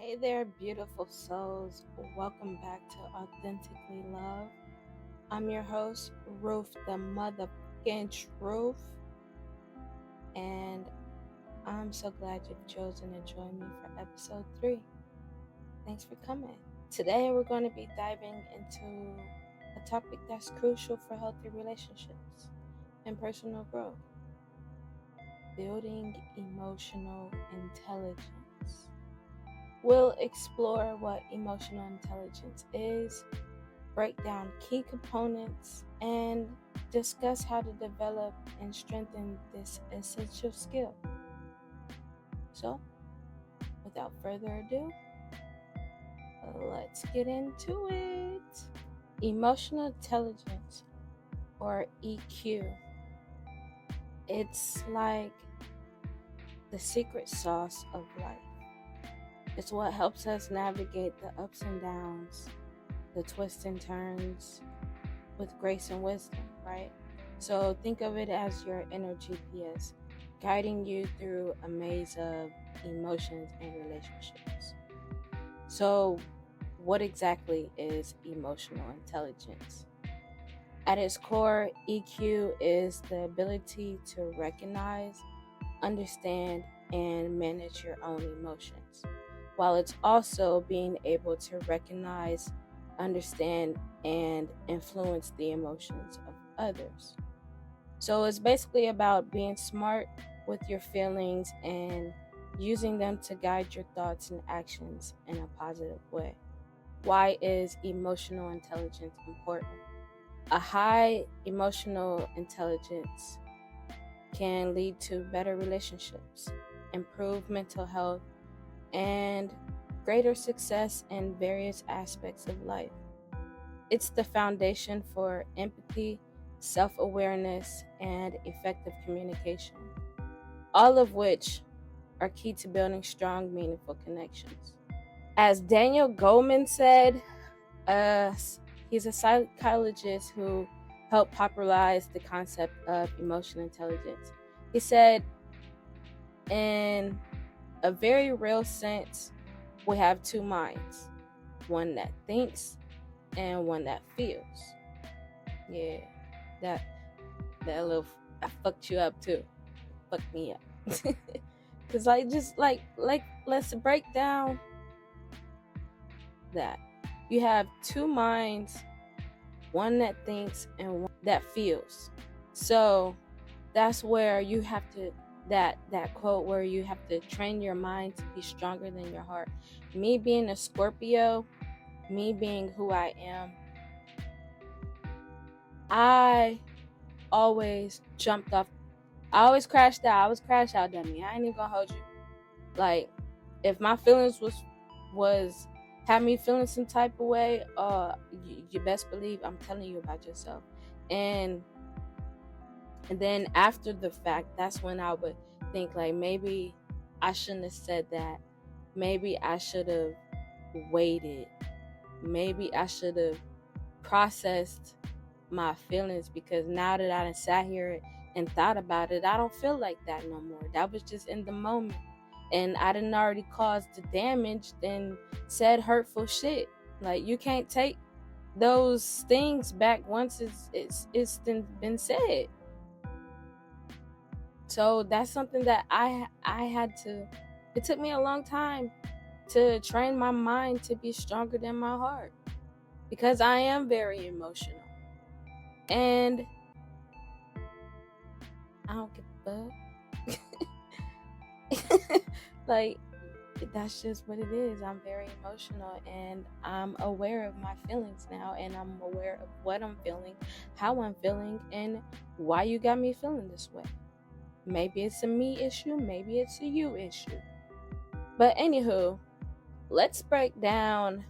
Hey there, beautiful souls. Welcome back to Authentically Love. I'm your host, Ruth, the motherfucking truth. And I'm so glad you've chosen to join me for episode 3. Thanks for coming. Today, we're going to be diving into a topic that's crucial for healthy relationships and personal growth: building emotional intelligence. We'll explore what emotional intelligence is, break down key components, and discuss how to develop and strengthen this essential skill. So, without further ado, let's get into it. Emotional intelligence, or EQ. It's like the secret sauce of life. It's what helps us navigate the ups and downs, the twists and turns with grace and wisdom, right? So think of it as your inner GPS, guiding you through a maze of emotions and relationships. So what exactly is emotional intelligence? At its core, EQ is the ability to recognize, understand, and manage your own emotions, while it's also being able to recognize, understand, and influence the emotions of others. So it's basically about being smart with your feelings and using them to guide your thoughts and actions in a positive way. Why is emotional intelligence important? A high emotional intelligence can lead to better relationships, improved mental health, and greater success in various aspects of life. It's the foundation for empathy, self-awareness, and effective communication, all of which are key to building strong, meaningful connections. As Daniel Goleman said, he's a psychologist who helped popularize the concept of emotional intelligence. He said, in a very real sense, we have two minds, one that thinks and one that feels. Yeah, that little, I fucked you up too. Fucked me up. Cause let's break down that. You have two minds, one that thinks and one that feels. So that's where you have to, that quote where you have to train your mind to be stronger than your heart. Me being a Scorpio, me being who I am, I always jumped off. I always crashed out. I was crash out dummy. I ain't even gonna hold you. Like, if my feelings was had me feeling some type of way, you best believe I'm telling you about yourself. And then after the fact, that's when I would think, like, maybe I shouldn't have said that. Maybe I should have waited. Maybe I should have processed my feelings, because now that I done sat here and thought about it, I don't feel like that no more. That was just in the moment. And I done already caused the damage, then said hurtful shit. Like, you can't take those things back once it's been said. So that's something that I had to, it took me a long time to train my mind to be stronger than my heart, because I am very emotional. And I don't give a fuck? Like, that's just what it is. I'm very emotional, and I'm aware of my feelings now, and I'm aware of what I'm feeling, how I'm feeling, and why you got me feeling this way. Maybe it's a me issue, maybe it's a you issue. But anywho, let's break down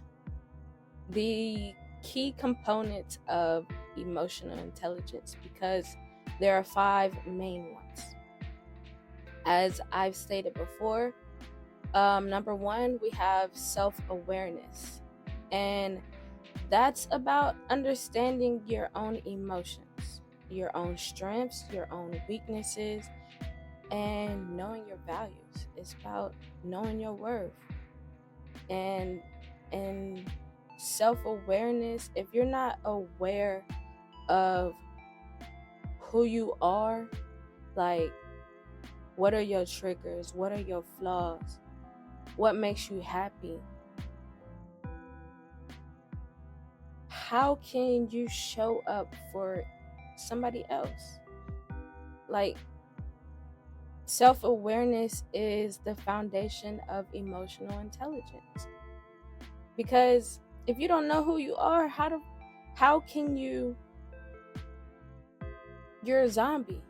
the key components of emotional intelligence, because there are 5 main ones. As I've stated before, number 1, we have self-awareness, and that's about understanding your own emotions, your own strengths, your own weaknesses, and knowing your values. It's about knowing your worth. And self-awareness, if you're not aware of who you are, like, what are your triggers, what are your flaws, what makes you happy, how can you show up for somebody else? Like, self-awareness is the foundation of emotional intelligence. Because if you don't know who you are, how can you're a zombie?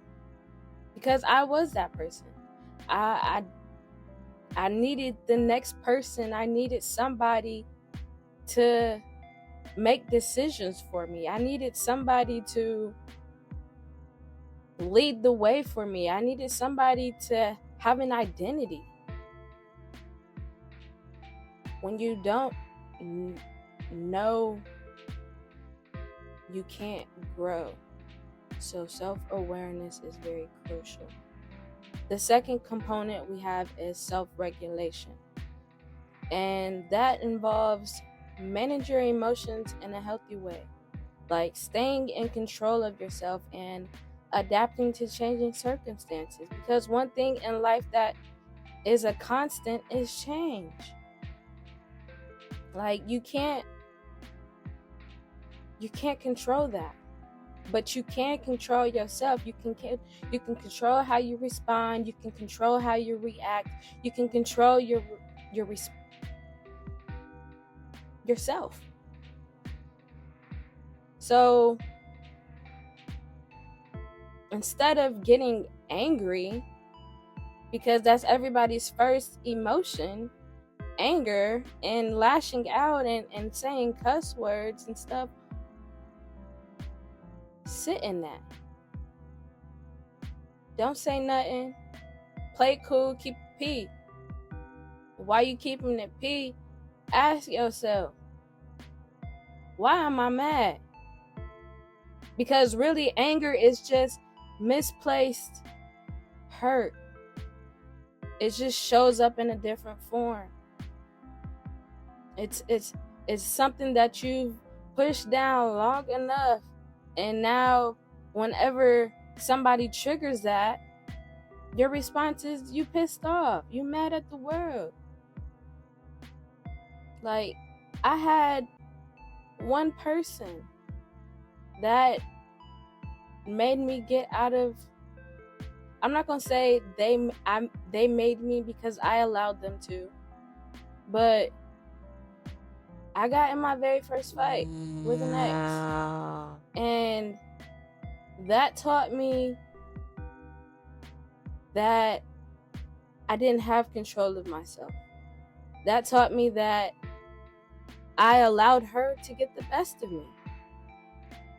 Because I was that person. I needed the next person. I needed somebody to make decisions for me. I needed somebody to lead the way for me. I needed somebody to have an identity. When you don't know, you can't grow. So self-awareness is very crucial. The second component we have is self-regulation. And that involves manage your emotions in a healthy way. Like staying in control of yourself and adapting to changing circumstances. Because one thing in life that is a constant is change. Like you can't control that. But you can control yourself. You can control how you respond. You can control how you react. You can control yourself. So instead of getting angry, because that's everybody's first emotion, anger, and lashing out and saying cuss words and stuff, sit in that. Don't say nothing. Play cool, keep it P. Why you keeping it P? Ask yourself, why am I mad? Because really, anger is just misplaced hurt. It just shows up in a different form. It's something that you've pushed down long enough, and now whenever somebody triggers that, your response is you pissed off, you mad at the world. Like, I had one person that made me get out of, I'm not gonna say they made me, because I allowed them to, but I got in my very first fight with an ex, and that taught me that I didn't have control of myself. That taught me that I allowed her to get the best of me,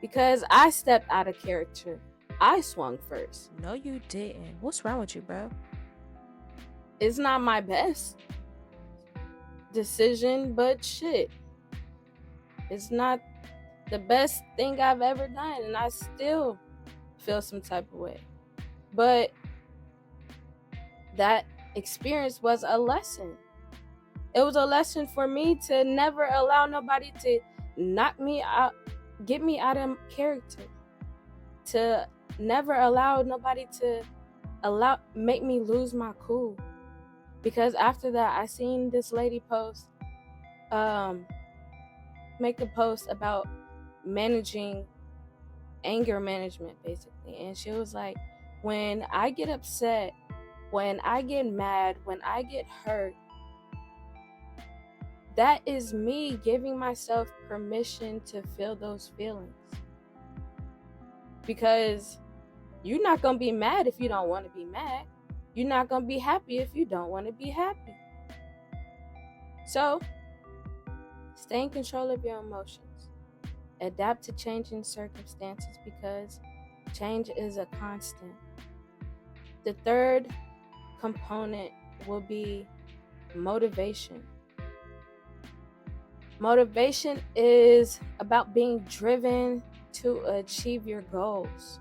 because I stepped out of character. I swung first. No, you didn't. What's wrong with you, bro? It's not my best decision, but shit, it's not the best thing I've ever done, and I still feel some type of way. But that experience was a lesson. It was a lesson for me to never allow nobody to knock me out, get me out of character, to never allow nobody to make me lose my cool. Because after that, I seen this lady make a post about managing anger management, basically, and she was like, When I get upset, when I get mad, when I get hurt, that is me giving myself permission to feel those feelings. Because you're not going to be mad if you don't want to be mad. You're not going to be happy if you don't want to be happy. So, stay in control of your emotions. Adapt to changing circumstances because change is a constant. The third component will be motivation. Motivation is about being driven to achieve your goals.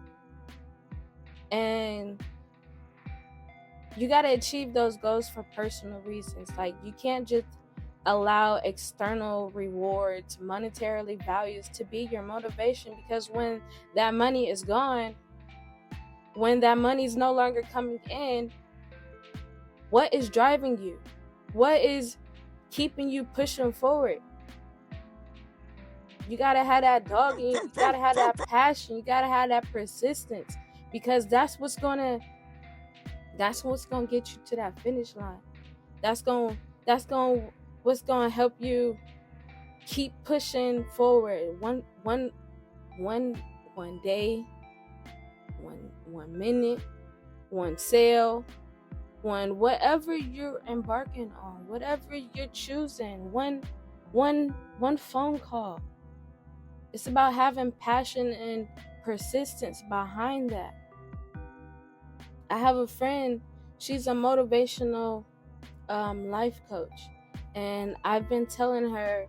And you got to achieve those goals for personal reasons. Like, you can't just allow external rewards, monetarily values to be your motivation, because when that money is gone, when that money is no longer coming in, what is driving you? What is keeping you pushing forward? You gotta have that dog in you. You gotta have that passion. You gotta have that persistence, because that's what's gonna get you to that finish line. What's gonna help you keep pushing forward. One day, one minute, one sale, whatever you're embarking on, whatever you're choosing, one phone call. It's about having passion and persistence behind that. I have a friend, she's a motivational life coach, and I've been telling her,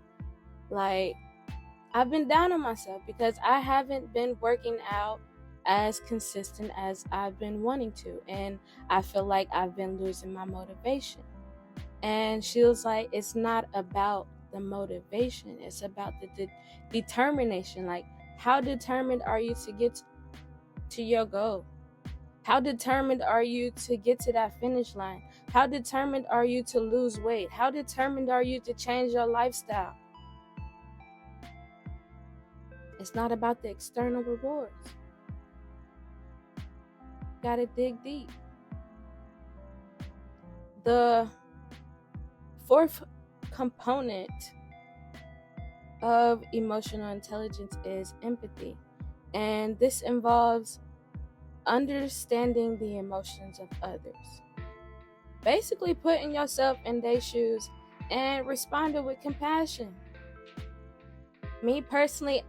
like, I've been down on myself because I haven't been working out as consistent as I've been wanting to, and I feel like I've been losing my motivation. And she was like, it's not about the motivation, it's about the determination. Like, how determined are you to get to your goal? How determined are you to get to that finish line? How determined are you to lose weight? How determined are you to change your lifestyle? It's not about the external rewards. You gotta dig deep. The fourth component of emotional intelligence is empathy. And this involves understanding the emotions of others. Basically putting yourself in their shoes and responding with compassion. Me personally,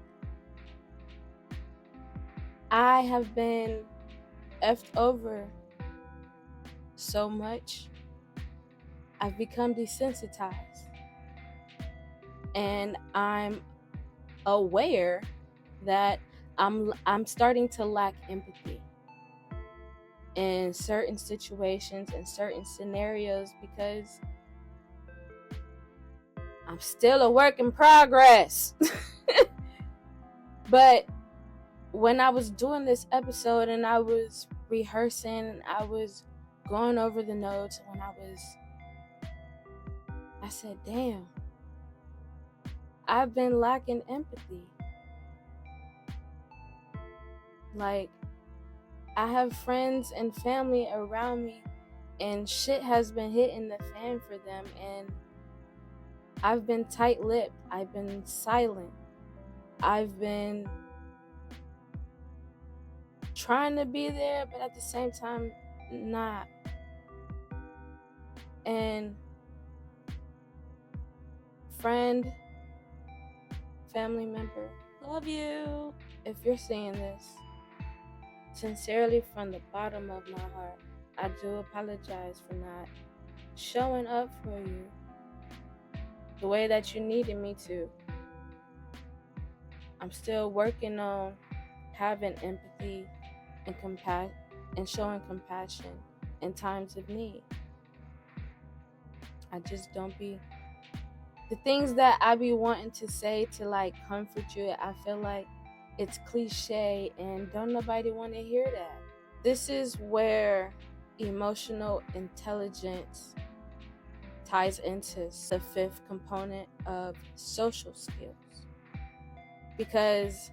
I have been effed over so much. I've become desensitized. And I'm aware that I'm starting to lack empathy in certain situations and certain scenarios, because I'm still a work in progress. But when I was doing this episode and I was rehearsing and I was going over the notes, I said, damn, I've been lacking empathy. Like, I have friends and family around me, and shit has been hitting the fan for them, and I've been tight-lipped. I've been silent. I've been trying to be there, but at the same time, not. And friend, family member, love you. If you're seeing this, sincerely from the bottom of my heart, I do apologize for not showing up for you the way that you needed me to. I'm still working on having empathy and showing compassion in times of need. I just don't be the things that I be wanting to say to like comfort you. I feel like it's cliche and don't nobody want to hear that. This is where emotional intelligence ties into the fifth component of social skills. Because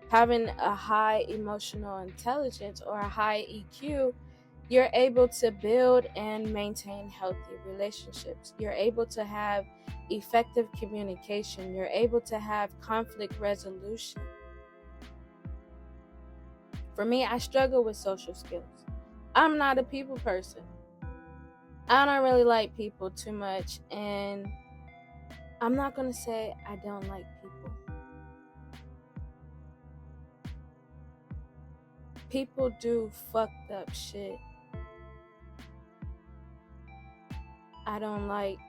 having a high emotional intelligence or a high EQ, you're able to build and maintain healthy relationships. You're able to have effective communication. You're able to have conflict resolution. For me, I struggle with social skills. I'm not a people person. I don't really like people too much, and I'm not going to say I don't like people. People do fucked up shit. I don't like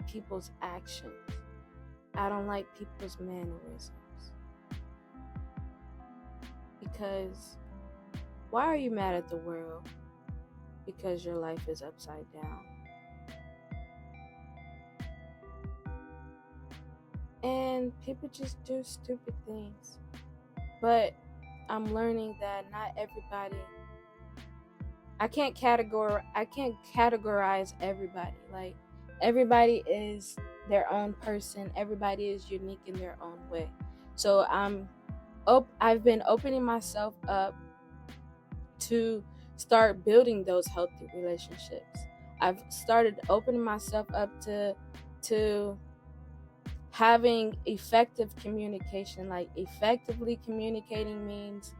people's actions. I don't like people's mannerisms. Because why are you mad at the world? Because your life is upside down. And people just do stupid things. But I'm learning that not everybody, I can't categorize everybody. Like, everybody is their own person. Everybody is unique in their own way. So I've been opening myself up to start building those healthy relationships. I've started opening myself up to having effective communication. Like, effectively communicating means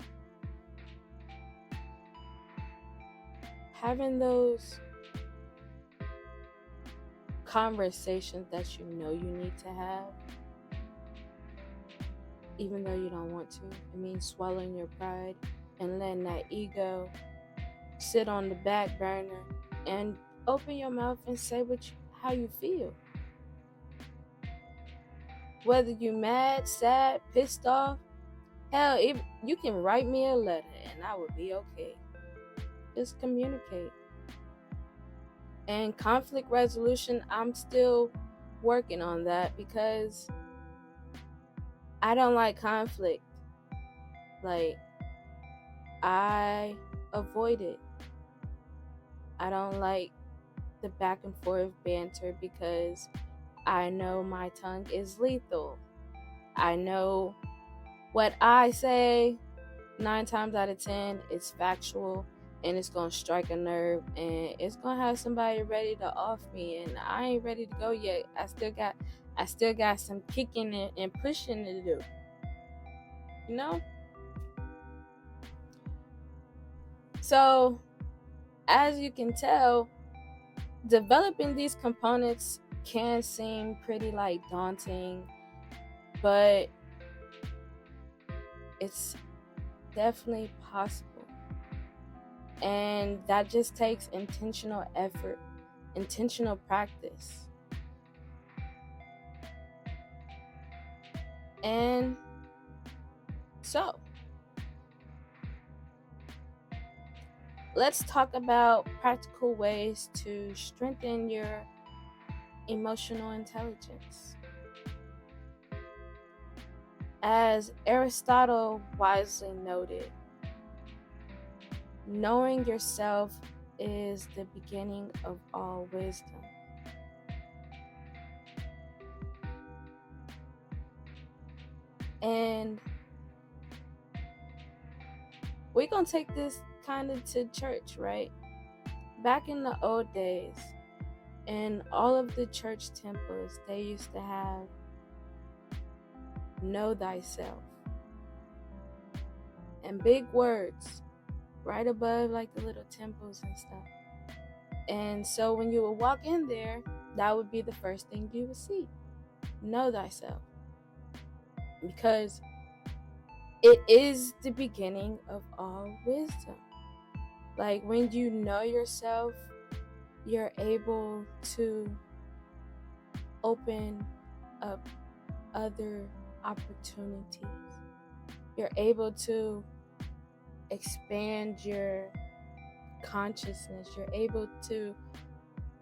having those conversations that you know you need to have, even though you don't want to. It means swallowing your pride and letting that ego sit on the back burner and open your mouth and say how you feel. Whether you're mad, sad, pissed off, hell, if you can write me a letter and I would be okay. Just communicate. And conflict resolution, I'm still working on that because I don't like conflict. Like, I avoid it. I don't like the back and forth banter because I know my tongue is lethal. I know what I say 9 times out of 10 is factual, and it's going to strike a nerve, and it's going to have somebody ready to off me, and I ain't ready to go yet. I still got some kicking and pushing to do. You know? So, as you can tell, developing these components can seem pretty daunting, but it's definitely possible. And that just takes intentional effort, intentional practice. And so, let's talk about practical ways to strengthen your emotional intelligence. As Aristotle wisely noted, knowing yourself is the beginning of all wisdom. And we're going to take this kind of to church, right? Back in the old days, in all of the church temples, they used to have know thyself. And big words right above the little temples and stuff. And so when you would walk in there, that would be the first thing you would see. Know thyself. Because it is the beginning of all wisdom. When you know yourself, you're able to open up other opportunities. You're able to expand your consciousness. You're able to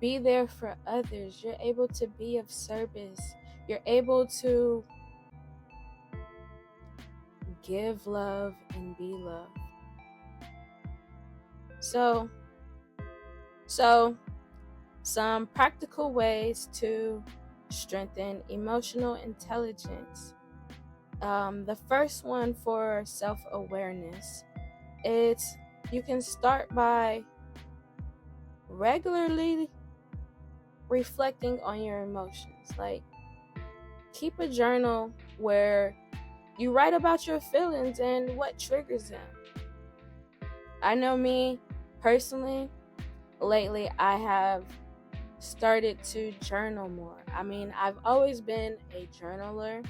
be there for others. You're able to be of service. You're able to give love and be loved. So some practical ways to strengthen emotional intelligence. The first one for self-awareness, you can start by regularly reflecting on your emotions. Like, keep a journal where you write about your feelings and what triggers them. I know me personally, lately I have started to journal more. I mean, I've always been a journaler.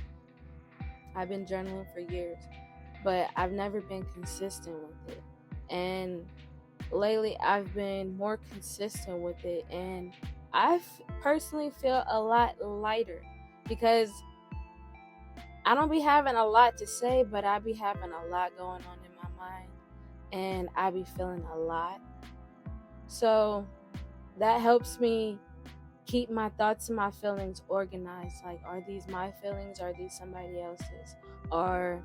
I've been journaling for years, but I've never been consistent with it. And lately I've been more consistent with it, and I personally feel a lot lighter because I don't be having a lot to say, but I be having a lot going on in my mind, and I be feeling a lot. So that helps me keep my thoughts and my feelings organized. Like, are these my feelings? Are these somebody else's? Or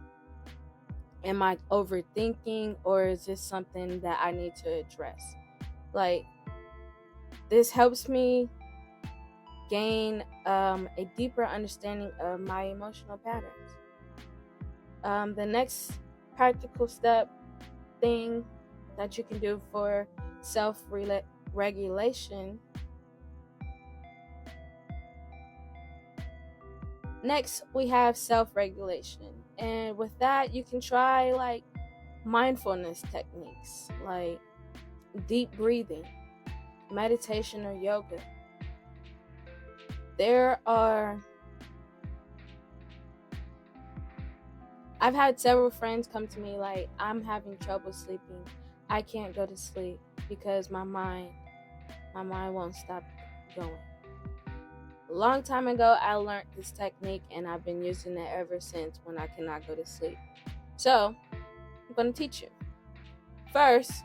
am I overthinking? Or is this something that I need to address? Like, this helps me gain a deeper understanding of my emotional patterns. The next practical thing that you can do for self-regulation. Next, we have self-regulation. And with that, you can try like mindfulness techniques, like deep breathing, meditation, or yoga. I've had several friends come to me like, I'm having trouble sleeping. I can't go to sleep because my mind won't stop going. A long time ago, I learned this technique, and I've been using it ever since when I cannot go to sleep. So, I'm going to teach you. First,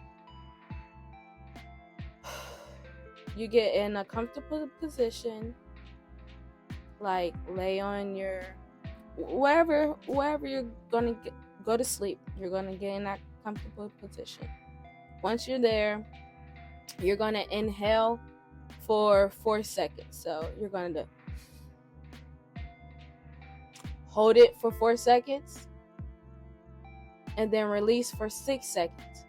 you get in a comfortable position, like lay on your wherever you're going to go to sleep. You're going to get in that comfortable position. Once you're there, you're going to inhale for 4 seconds. So you're going to hold it for 4 seconds and then release for 6 seconds.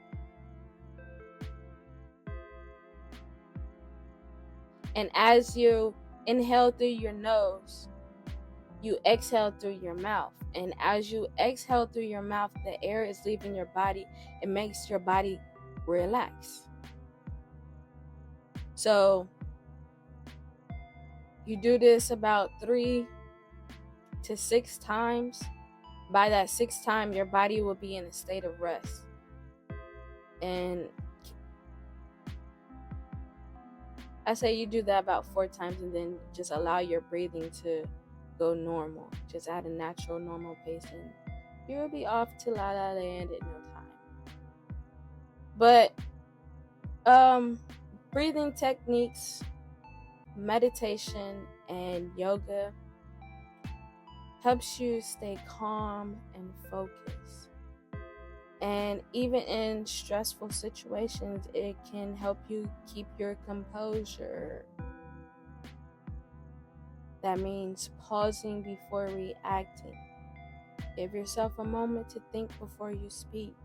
And as you inhale through your nose, you exhale through your mouth. And as you exhale through your mouth, the air is leaving your body. It makes your body relax. So you do this about 3 to 6 times. By that 6th time, your body will be in a state of rest. And I say you do that about 4 times, and then just allow your breathing to go normal. Just at a natural, normal pace, and you'll be off to La La Land in no time. But breathing techniques, meditation, and yoga helps you stay calm and focused. And even in stressful situations, it can help you keep your composure. That means pausing before reacting. Give yourself a moment to think before you speak.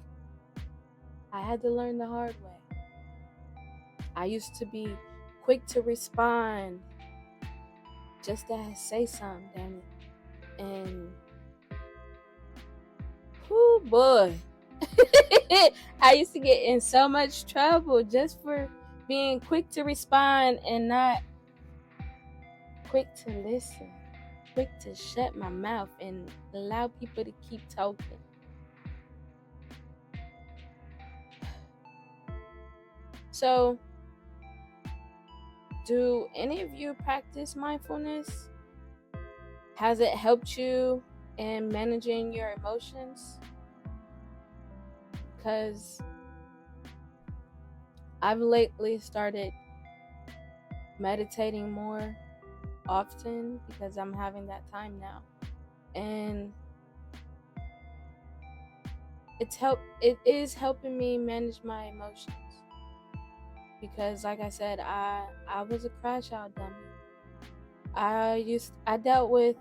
I had to learn the hard way. I used to be quick to respond, just to say something, damn it. And whoo boy, I used to get in so much trouble just for being quick to respond and not quick to listen, quick to shut my mouth and allow people to keep talking. So, do any of you practice mindfulness? Has it helped you in managing your emotions? Because I've lately started meditating more often because I'm having that time now. And it is helping me manage my emotions. Because like I said, I was a crash out dummy. I dealt with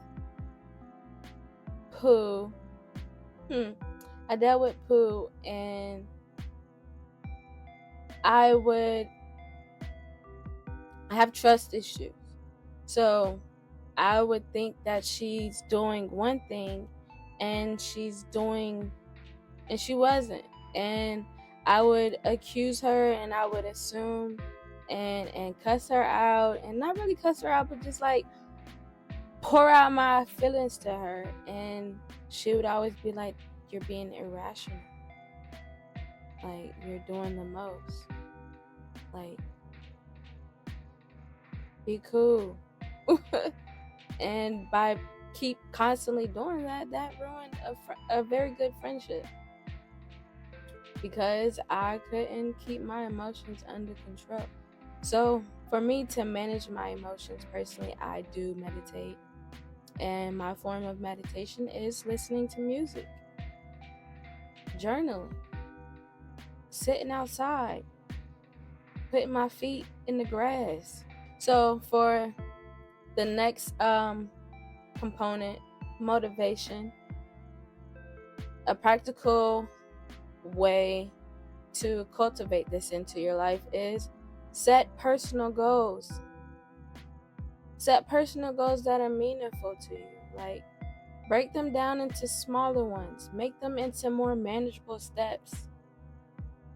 Pooh. I dealt with Pooh, and I have trust issues. So I would think that she's doing one thing and she wasn't. And I would accuse her, and I would assume and cuss her out, and not really cuss her out, but just like pour out my feelings to her. And she would always be like, "You're being irrational. Like, you're doing the most. Like, be cool." And by keep constantly doing that ruined a very good friendship, because I couldn't keep my emotions under control. So for me to manage my emotions personally, I do meditate. And my form of meditation is listening to music, journaling, sitting outside, putting my feet in the grass. So for the next component, motivation, a practical way to cultivate this into your life is set personal goals. Set personal goals that are meaningful to you. Like, break them down into smaller ones. Make them into more manageable steps.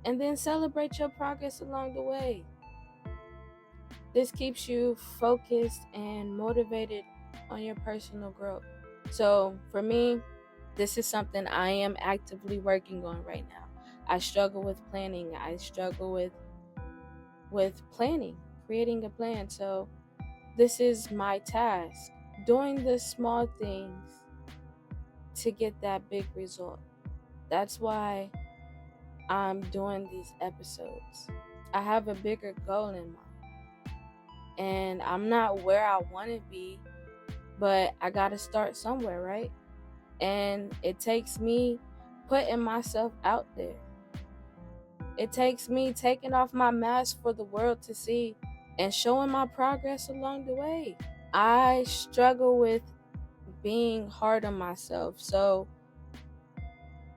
And then celebrate your progress along the way. This keeps you focused and motivated on your personal growth. So for me, this is something I am actively working on right now. I struggle with planning. I struggle with planning, creating a plan. So this is my task, doing the small things to get that big result. That's why I'm doing these episodes. I have a bigger goal in mind, and I'm not where I want to be, but I got to start somewhere, right? And it takes me putting myself out there. It takes me taking off my mask for the world to see and showing my progress along the way. I struggle with being hard on myself. So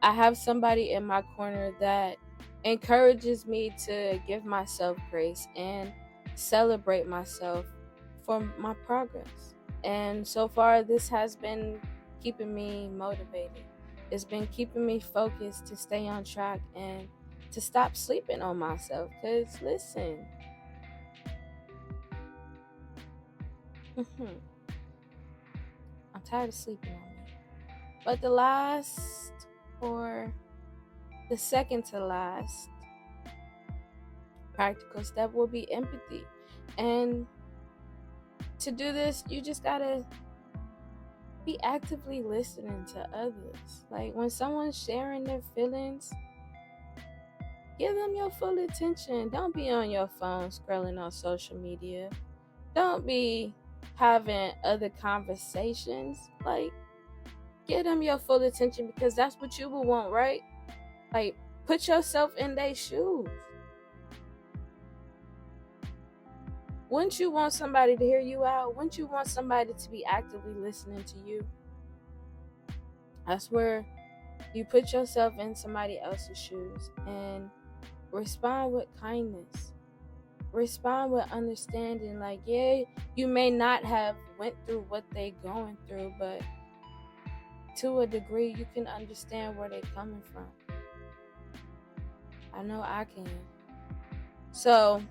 I have somebody in my corner that encourages me to give myself grace and celebrate myself for my progress. And so far, this has been keeping me motivated. It's been keeping me focused to stay on track and to stop sleeping on myself. Because listen, I'm tired of sleeping on me. But the second to last practical step will be empathy. And to do this, you just gotta be actively listening to others. Like, when someone's sharing their feelings, give them your full attention. Don't be on your phone scrolling on social media. Don't be having other conversations. Like, give them your full attention, because that's what you would want, right? Like, put yourself in their shoes. Wouldn't you want somebody to hear you out? Wouldn't you want somebody to be actively listening to you? That's where you put yourself in somebody else's shoes and respond with kindness. Respond with understanding. Like, yeah, you may not have went through what they going through, but to a degree, you can understand where they're coming from. I know I can. So,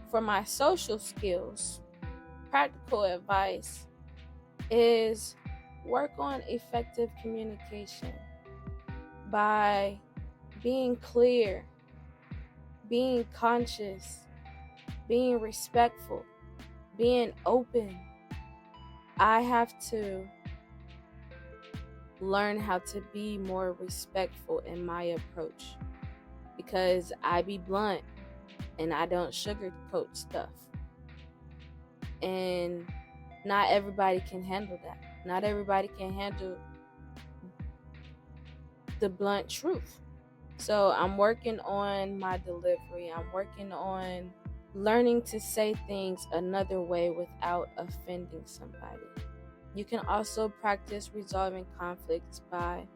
for my social skills, practical advice is work on effective communication by being clear, being conscious, being respectful, being open. I have to learn how to be more respectful in my approach, because I be blunt and I don't sugarcoat stuff. And not everybody can handle that. Not everybody can handle the blunt truth. So I'm working on my delivery. I'm working on learning to say things another way without offending somebody. You can also practice resolving conflicts by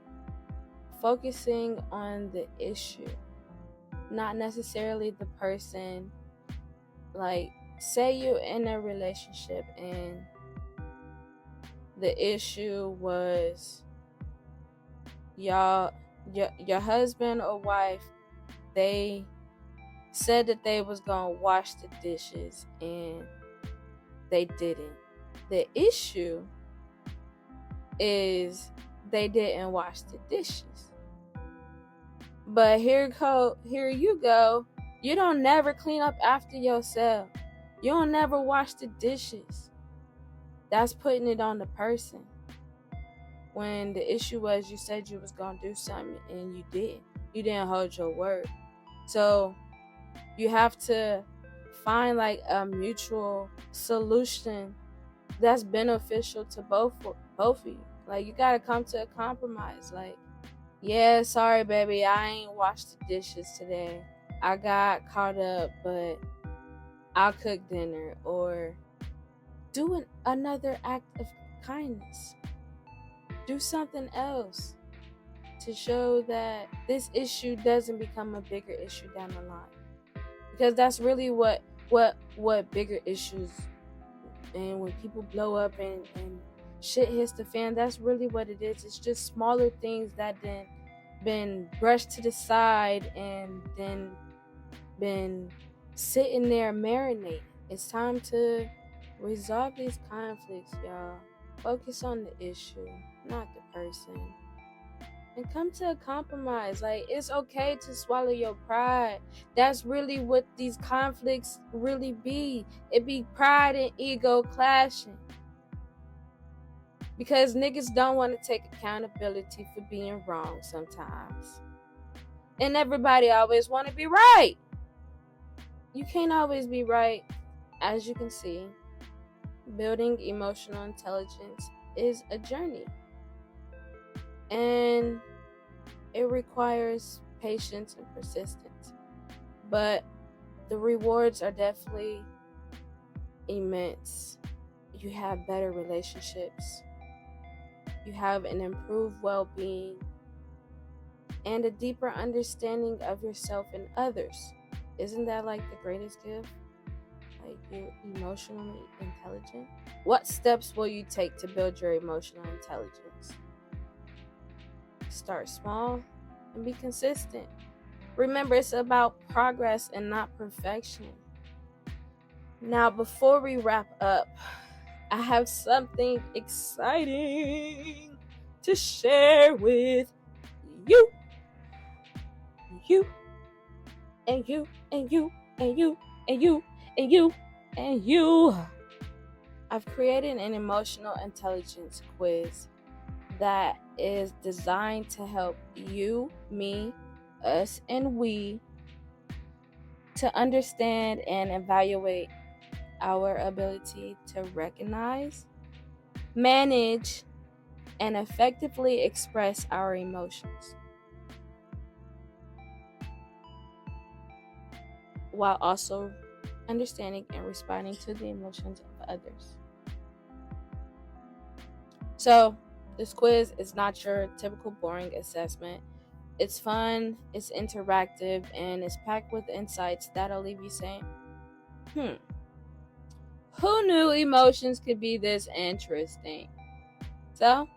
focusing on the issue, not necessarily the person. Like, say you're in a relationship and the issue was your husband or wife, they said that they was gonna wash the dishes and they didn't. The issue is they didn't wash the dishes. But here you go. You don't never clean up after yourself. You don't never wash the dishes. That's putting it on the person. When the issue was you said you was gonna do something and you didn't. You didn't hold your word. So you have to find like a mutual solution that's beneficial to both of you. Like, you gotta come to a compromise. Like, yeah, sorry baby, I ain't washed the dishes today. I got caught up, but I'll cook dinner. Or do another act of kindness. Do something else to show that this issue doesn't become a bigger issue down the line. Because that's really what bigger issues, and when people blow up and shit hits the fan, that's really what it is. It's just smaller things that then been brushed to the side and then been sitting there marinating. It's time to resolve these conflicts, y'all. Focus on the issue, not the person. And come to a compromise. Like, it's okay to swallow your pride. That's really what these conflicts really be. It be pride and ego clashing. Because niggas don't want to take accountability for being wrong sometimes. And everybody always want to be right. You can't always be right. As you can see, building emotional intelligence is a journey. And it requires patience and persistence. But the rewards are definitely immense. You have better relationships. You have an improved well-being and a deeper understanding of yourself and others. Isn't that like the greatest gift? Like, you're emotionally intelligent. What steps will you take to build your emotional intelligence? Start small and be consistent. Remember, it's about progress and not perfection. Now, before we wrap up, I have something exciting to share with you. You and you and you and you and you and you and you. I've created an emotional intelligence quiz that is designed to help you, me, us, and we to understand and evaluate our ability to recognize, manage, and effectively express our emotions, while also understanding and responding to the emotions of others. So, this quiz is not your typical boring assessment. It's fun, it's interactive, and it's packed with insights that'll leave you saying, who knew emotions could be this interesting? So,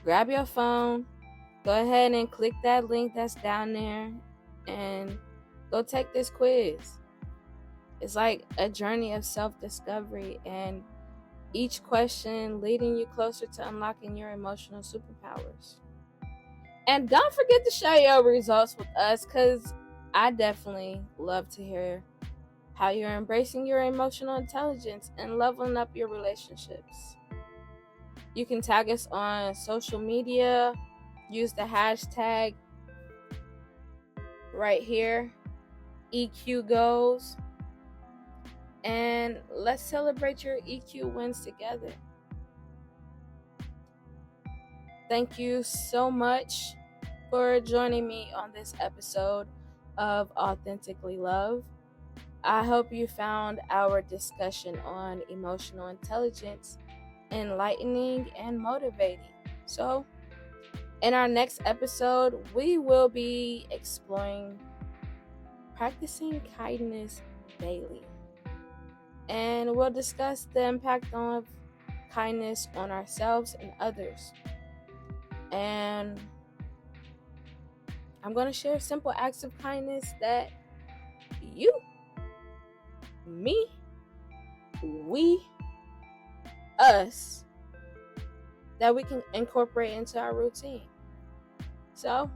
grab your phone, go ahead and click that link that's down there, and go take this quiz. It's like a journey of self-discovery, and each question leading you closer to unlocking your emotional superpowers. And don't forget to share your results with us, because I definitely love to hear how you're embracing your emotional intelligence and leveling up your relationships. You can tag us on social media, use the hashtag right here, EQ Goals, and let's celebrate your EQ wins together. Thank you so much for joining me on this episode of Authentically Love. I hope you found our discussion on emotional intelligence enlightening, and motivating. So, in our next episode, we will be exploring practicing kindness daily. And we'll discuss the impact of kindness on ourselves and others. And I'm going to share simple acts of kindness that you, me, we, us, that we can incorporate into our routine. So,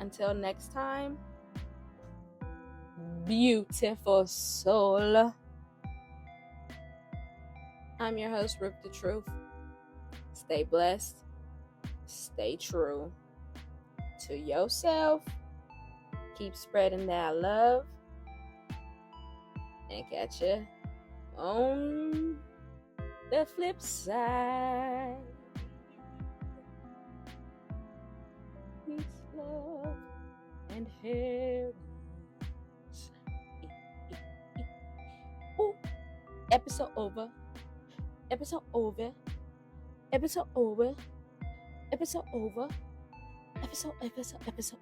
until next time, beautiful soul. I'm your host, Rip the Truth. Stay blessed. Stay true to yourself. Keep spreading that love. And catch you on the flip side. Peace, love, and hair. Ooh, episode over. Episode over. Episode over. Episode over. Episode.